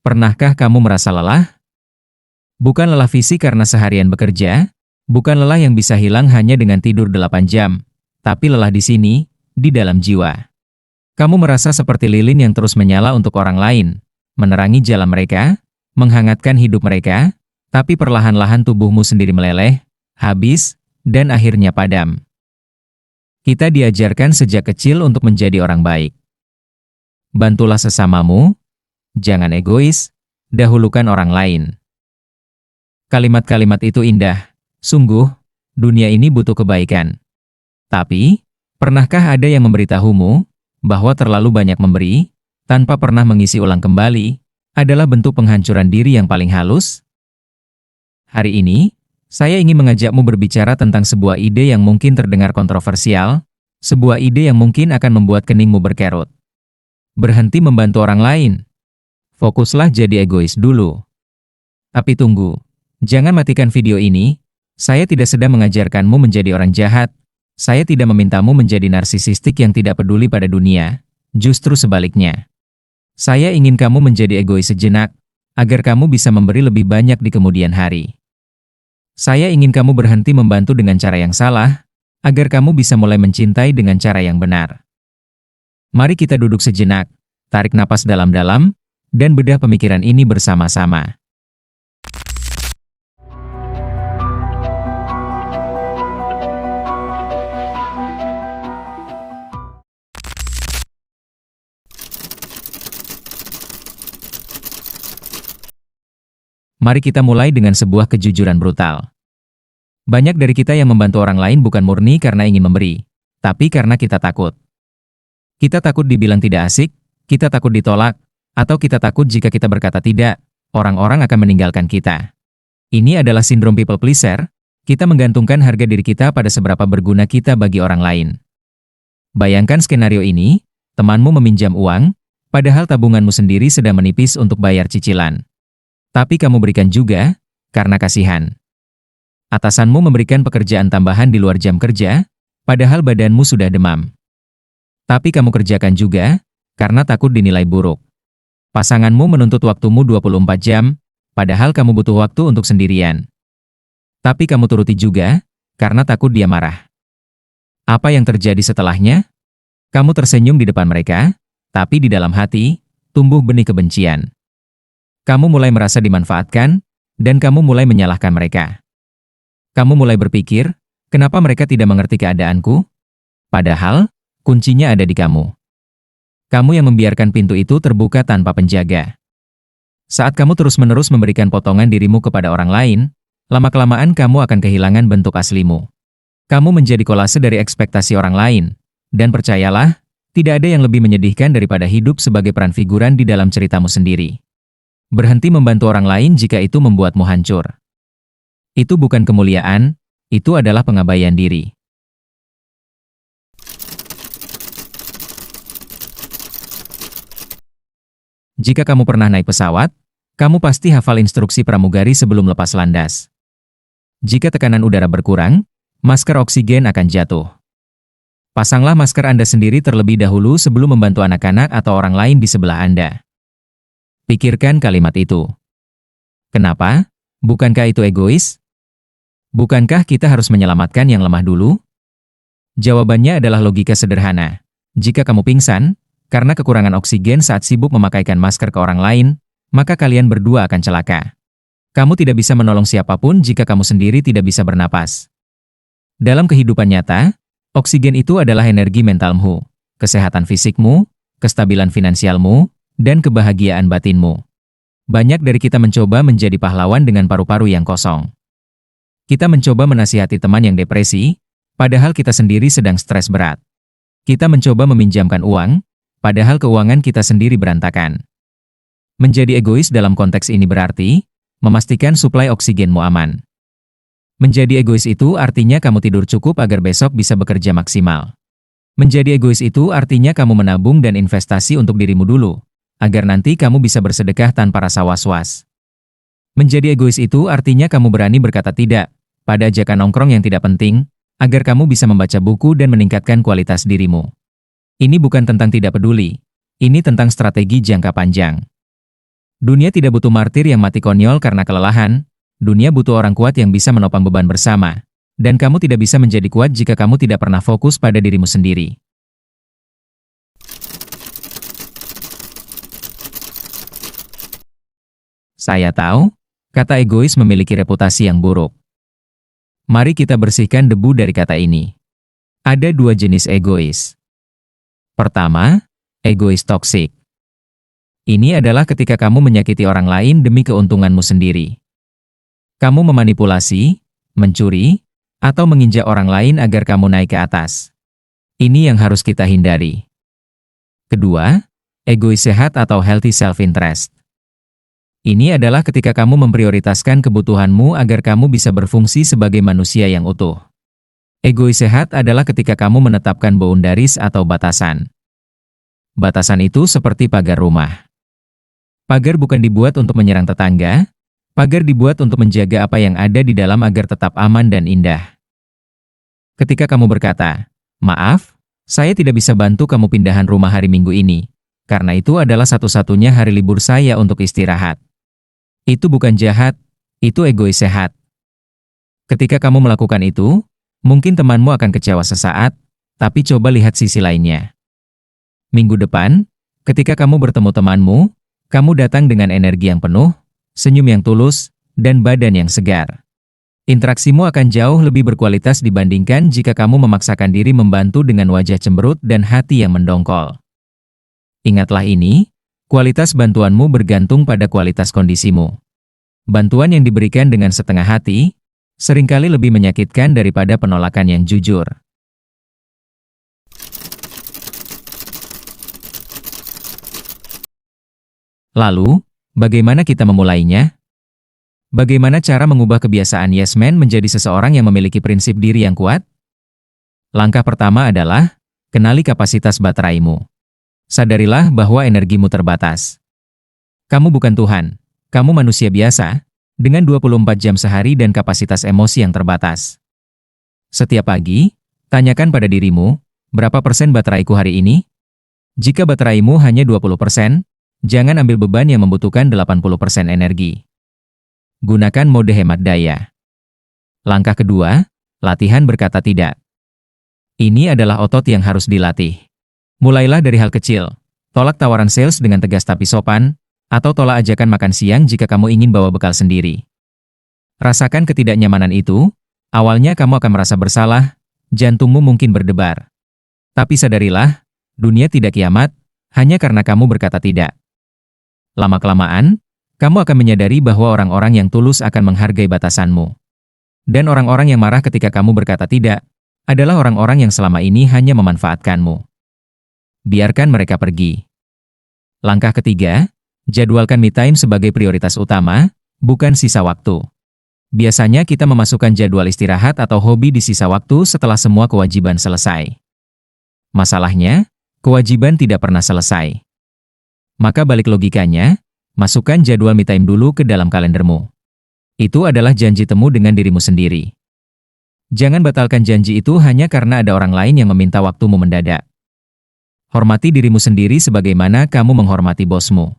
Pernahkah kamu merasa lelah? Bukan lelah fisik karena seharian bekerja, bukan lelah yang bisa hilang hanya dengan tidur 8 jam, tapi lelah di sini, di dalam jiwa. Kamu merasa seperti lilin yang terus menyala untuk orang lain, menerangi jalan mereka, menghangatkan hidup mereka, tapi perlahan-lahan tubuhmu sendiri meleleh, habis, dan akhirnya padam. Kita diajarkan sejak kecil untuk menjadi orang baik. Bantulah sesamamu, jangan egois, dahulukan orang lain. Kalimat-kalimat itu indah, sungguh, dunia ini butuh kebaikan. Tapi, pernahkah ada yang memberitahumu bahwa terlalu banyak memberi, tanpa pernah mengisi ulang kembali, adalah bentuk penghancuran diri yang paling halus? Hari ini, saya ingin mengajakmu berbicara tentang sebuah ide yang mungkin terdengar kontroversial, sebuah ide yang mungkin akan membuat keningmu berkerut. Berhenti membantu orang lain. Fokuslah jadi egois dulu. Tapi tunggu, jangan matikan video ini. Saya tidak sedang mengajarkanmu menjadi orang jahat. Saya tidak memintamu menjadi narsisistik yang tidak peduli pada dunia. Justru sebaliknya. Saya ingin kamu menjadi egois sejenak, agar kamu bisa memberi lebih banyak di kemudian hari. Saya ingin kamu berhenti membantu dengan cara yang salah, agar kamu bisa mulai mencintai dengan cara yang benar. Mari kita duduk sejenak, tarik napas dalam-dalam, dan bedah pemikiran ini bersama-sama. Mari kita mulai dengan sebuah kejujuran brutal. Banyak dari kita yang membantu orang lain bukan murni karena ingin memberi, tapi karena kita takut. Kita takut dibilang tidak asik, kita takut ditolak, atau kita takut jika kita berkata tidak, orang-orang akan meninggalkan kita. Ini adalah sindrom people pleaser, kita menggantungkan harga diri kita pada seberapa berguna kita bagi orang lain. Bayangkan skenario ini, temanmu meminjam uang, padahal tabunganmu sendiri sedang menipis untuk bayar cicilan. Tapi kamu berikan juga, karena kasihan. Atasanmu memberikan pekerjaan tambahan di luar jam kerja, padahal badanmu sudah demam. Tapi kamu kerjakan juga, karena takut dinilai buruk. Pasanganmu menuntut waktumu 24 jam, padahal kamu butuh waktu untuk sendirian. Tapi kamu turuti juga, karena takut dia marah. Apa yang terjadi setelahnya? Kamu tersenyum di depan mereka, tapi di dalam hati, tumbuh benih kebencian. Kamu mulai merasa dimanfaatkan, dan kamu mulai menyalahkan mereka. Kamu mulai berpikir, kenapa mereka tidak mengerti keadaanku? Padahal, kuncinya ada di kamu. Kamu yang membiarkan pintu itu terbuka tanpa penjaga. Saat kamu terus-menerus memberikan potongan dirimu kepada orang lain, lama-kelamaan kamu akan kehilangan bentuk aslimu. Kamu menjadi kolase dari ekspektasi orang lain, dan percayalah, tidak ada yang lebih menyedihkan daripada hidup sebagai peran figuran di dalam ceritamu sendiri. Berhenti membantu orang lain jika itu membuatmu hancur. Itu bukan kemuliaan, itu adalah pengabaian diri. Jika kamu pernah naik pesawat, kamu pasti hafal instruksi pramugari sebelum lepas landas. Jika tekanan udara berkurang, masker oksigen akan jatuh. Pasanglah masker Anda sendiri terlebih dahulu sebelum membantu anak-anak atau orang lain di sebelah Anda. Pikirkan kalimat itu. Kenapa? Bukankah itu egois? Bukankah kita harus menyelamatkan yang lemah dulu? Jawabannya adalah logika sederhana. Jika kamu pingsan, karena kekurangan oksigen saat sibuk memakaikan masker ke orang lain, maka kalian berdua akan celaka. Kamu tidak bisa menolong siapapun jika kamu sendiri tidak bisa bernapas. Dalam kehidupan nyata, oksigen itu adalah energi mentalmu, kesehatan fisikmu, kestabilan finansialmu, dan kebahagiaan batinmu. Banyak dari kita mencoba menjadi pahlawan dengan paru-paru yang kosong. Kita mencoba menasihati teman yang depresi, padahal kita sendiri sedang stres berat. Kita mencoba meminjamkan uang, padahal keuangan kita sendiri berantakan. Menjadi egois dalam konteks ini berarti memastikan suplai oksigenmu aman. Menjadi egois itu artinya kamu tidur cukup agar besok bisa bekerja maksimal. Menjadi egois itu artinya kamu menabung dan investasi untuk dirimu dulu, agar nanti kamu bisa bersedekah tanpa rasa was-was. Menjadi egois itu artinya kamu berani berkata tidak pada ajakan nongkrong yang tidak penting, agar kamu bisa membaca buku dan meningkatkan kualitas dirimu. Ini bukan tentang tidak peduli, ini tentang strategi jangka panjang. Dunia tidak butuh martir yang mati konyol karena kelelahan, dunia butuh orang kuat yang bisa menopang beban bersama. Dan kamu tidak bisa menjadi kuat jika kamu tidak pernah fokus pada dirimu sendiri. Saya tahu, kata egois memiliki reputasi yang buruk. Mari kita bersihkan debu dari kata ini. Ada dua jenis egois. Pertama, egois toksik. Ini adalah ketika kamu menyakiti orang lain demi keuntunganmu sendiri. Kamu memanipulasi, mencuri, atau menginjak orang lain agar kamu naik ke atas. Ini yang harus kita hindari. Kedua, egois sehat atau healthy self-interest. Ini adalah ketika kamu memprioritaskan kebutuhanmu agar kamu bisa berfungsi sebagai manusia yang utuh. Egois sehat adalah ketika kamu menetapkan boundaries atau batasan. Batasan itu seperti pagar rumah. Pagar bukan dibuat untuk menyerang tetangga, pagar dibuat untuk menjaga apa yang ada di dalam agar tetap aman dan indah. Ketika kamu berkata, "Maaf, saya tidak bisa bantu kamu pindahan rumah hari Minggu ini, karena itu adalah satu-satunya hari libur saya untuk istirahat." Itu bukan jahat, itu egois sehat. Ketika kamu melakukan itu, mungkin temanmu akan kecewa sesaat, tapi coba lihat sisi lainnya. Minggu depan, ketika kamu bertemu temanmu, kamu datang dengan energi yang penuh, senyum yang tulus, dan badan yang segar. Interaksimu akan jauh lebih berkualitas dibandingkan jika kamu memaksakan diri membantu dengan wajah cemberut dan hati yang mendongkol. Ingatlah ini, kualitas bantuanmu bergantung pada kualitas kondisimu. Bantuan yang diberikan dengan setengah hati, seringkali lebih menyakitkan daripada penolakan yang jujur. Lalu, bagaimana kita memulainya? Bagaimana cara mengubah kebiasaan yes man menjadi seseorang yang memiliki prinsip diri yang kuat? Langkah pertama adalah, kenali kapasitas bateraimu. Sadarilah bahwa energimu terbatas. Kamu bukan Tuhan, kamu manusia biasa, dengan 24 jam sehari dan kapasitas emosi yang terbatas. Setiap pagi, tanyakan pada dirimu, berapa persen bateraiku hari ini? Jika bateraimu hanya 20%, jangan ambil beban yang membutuhkan 80% energi. Gunakan mode hemat daya. Langkah kedua, latihan berkata tidak. Ini adalah otot yang harus dilatih. Mulailah dari hal kecil. Tolak tawaran sales dengan tegas tapi sopan, atau tolak ajakan makan siang jika kamu ingin bawa bekal sendiri. Rasakan ketidaknyamanan itu, awalnya kamu akan merasa bersalah, jantungmu mungkin berdebar. Tapi sadarilah, dunia tidak kiamat, hanya karena kamu berkata tidak. Lama-kelamaan, kamu akan menyadari bahwa orang-orang yang tulus akan menghargai batasanmu. Dan orang-orang yang marah ketika kamu berkata tidak, adalah orang-orang yang selama ini hanya memanfaatkanmu. Biarkan mereka pergi. Langkah ketiga, jadwalkan me time sebagai prioritas utama, bukan sisa waktu. Biasanya kita memasukkan jadwal istirahat atau hobi di sisa waktu setelah semua kewajiban selesai. Masalahnya, kewajiban tidak pernah selesai. Maka balik logikanya, masukkan jadwal me time dulu ke dalam kalendermu. Itu adalah janji temu dengan dirimu sendiri. Jangan batalkan janji itu hanya karena ada orang lain yang meminta waktumu mendadak. Hormati dirimu sendiri sebagaimana kamu menghormati bosmu.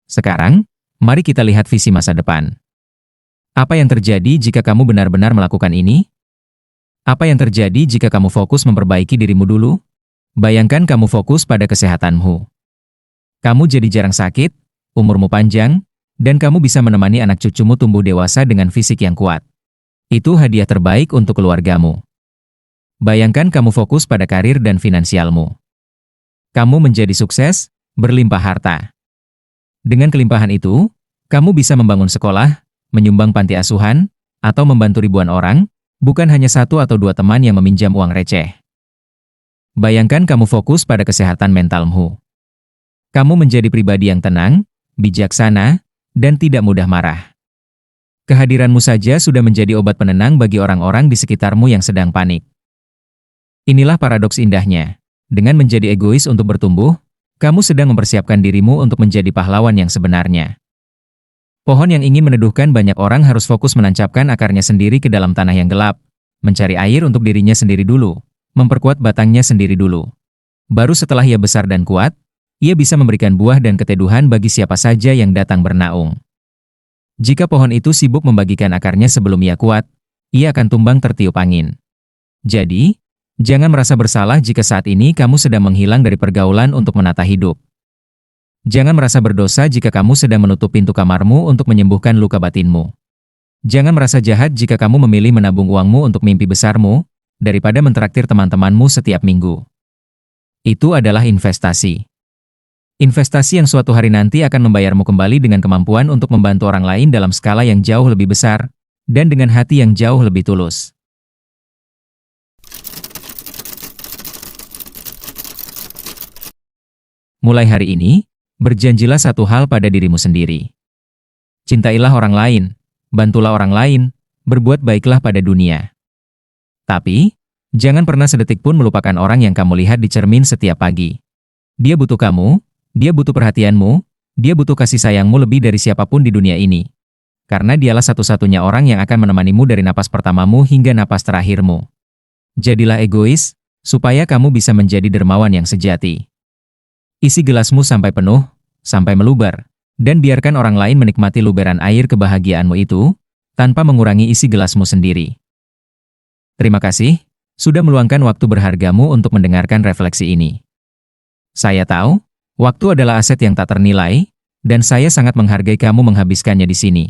Sekarang, mari kita lihat visi masa depan. Apa yang terjadi jika kamu benar-benar melakukan ini? Apa yang terjadi jika kamu fokus memperbaiki dirimu dulu? Bayangkan kamu fokus pada kesehatanmu. Kamu jadi jarang sakit, umurmu panjang, dan kamu bisa menemani anak cucumu tumbuh dewasa dengan fisik yang kuat. Itu hadiah terbaik untuk keluargamu. Bayangkan kamu fokus pada karir dan finansialmu. Kamu menjadi sukses, berlimpah harta. Dengan kelimpahan itu, kamu bisa membangun sekolah, menyumbang panti asuhan, atau membantu ribuan orang, bukan hanya satu atau dua teman yang meminjam uang receh. Bayangkan kamu fokus pada kesehatan mentalmu. Kamu menjadi pribadi yang tenang, bijaksana, dan tidak mudah marah. Kehadiranmu saja sudah menjadi obat penenang bagi orang-orang di sekitarmu yang sedang panik. Inilah paradoks indahnya. Dengan menjadi egois untuk bertumbuh, kamu sedang mempersiapkan dirimu untuk menjadi pahlawan yang sebenarnya. Pohon yang ingin meneduhkan banyak orang harus fokus menancapkan akarnya sendiri ke dalam tanah yang gelap, mencari air untuk dirinya sendiri dulu, memperkuat batangnya sendiri dulu. Baru setelah ia besar dan kuat, ia bisa memberikan buah dan keteduhan bagi siapa saja yang datang bernaung. Jika pohon itu sibuk membagikan akarnya sebelum ia kuat, ia akan tumbang tertiup angin. Jadi, jangan merasa bersalah jika saat ini kamu sedang menghilang dari pergaulan untuk menata hidup. Jangan merasa berdosa jika kamu sedang menutup pintu kamarmu untuk menyembuhkan luka batinmu. Jangan merasa jahat jika kamu memilih menabung uangmu untuk mimpi besarmu, daripada mentraktir teman-temanmu setiap minggu. Itu adalah investasi. Investasi yang suatu hari nanti akan membayarmu kembali dengan kemampuan untuk membantu orang lain dalam skala yang jauh lebih besar, dan dengan hati yang jauh lebih tulus. Mulai hari ini, berjanjilah satu hal pada dirimu sendiri. Cintailah orang lain, bantulah orang lain, berbuat baiklah pada dunia. Tapi, jangan pernah sedetik pun melupakan orang yang kamu lihat di cermin setiap pagi. Dia butuh kamu, dia butuh perhatianmu, dia butuh kasih sayangmu lebih dari siapapun di dunia ini. Karena dialah satu-satunya orang yang akan menemanimu dari napas pertamamu hingga napas terakhirmu. Jadilah egois, supaya kamu bisa menjadi dermawan yang sejati. Isi gelasmu sampai penuh, sampai meluber, dan biarkan orang lain menikmati luberan air kebahagiaanmu itu, tanpa mengurangi isi gelasmu sendiri. Terima kasih, sudah meluangkan waktu berhargamu untuk mendengarkan refleksi ini. Saya tahu, waktu adalah aset yang tak ternilai, dan saya sangat menghargai kamu menghabiskannya di sini.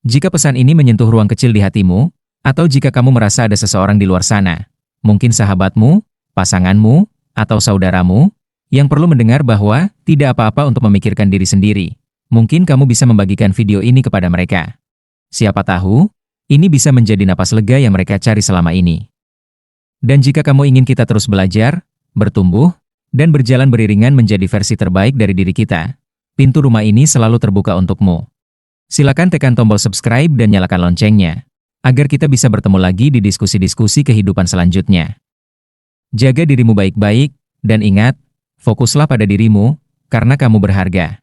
Jika pesan ini menyentuh ruang kecil di hatimu, atau jika kamu merasa ada seseorang di luar sana, mungkin sahabatmu, pasanganmu, atau saudaramu, yang perlu mendengar bahwa tidak apa-apa untuk memikirkan diri sendiri. Mungkin kamu bisa membagikan video ini kepada mereka. Siapa tahu, ini bisa menjadi napas lega yang mereka cari selama ini. Dan jika kamu ingin kita terus belajar, bertumbuh, dan berjalan beriringan menjadi versi terbaik dari diri kita, pintu rumah ini selalu terbuka untukmu. Silakan tekan tombol subscribe dan nyalakan loncengnya, agar kita bisa bertemu lagi di diskusi-diskusi kehidupan selanjutnya. Jaga dirimu baik-baik, dan ingat, fokuslah pada dirimu, karena kamu berharga.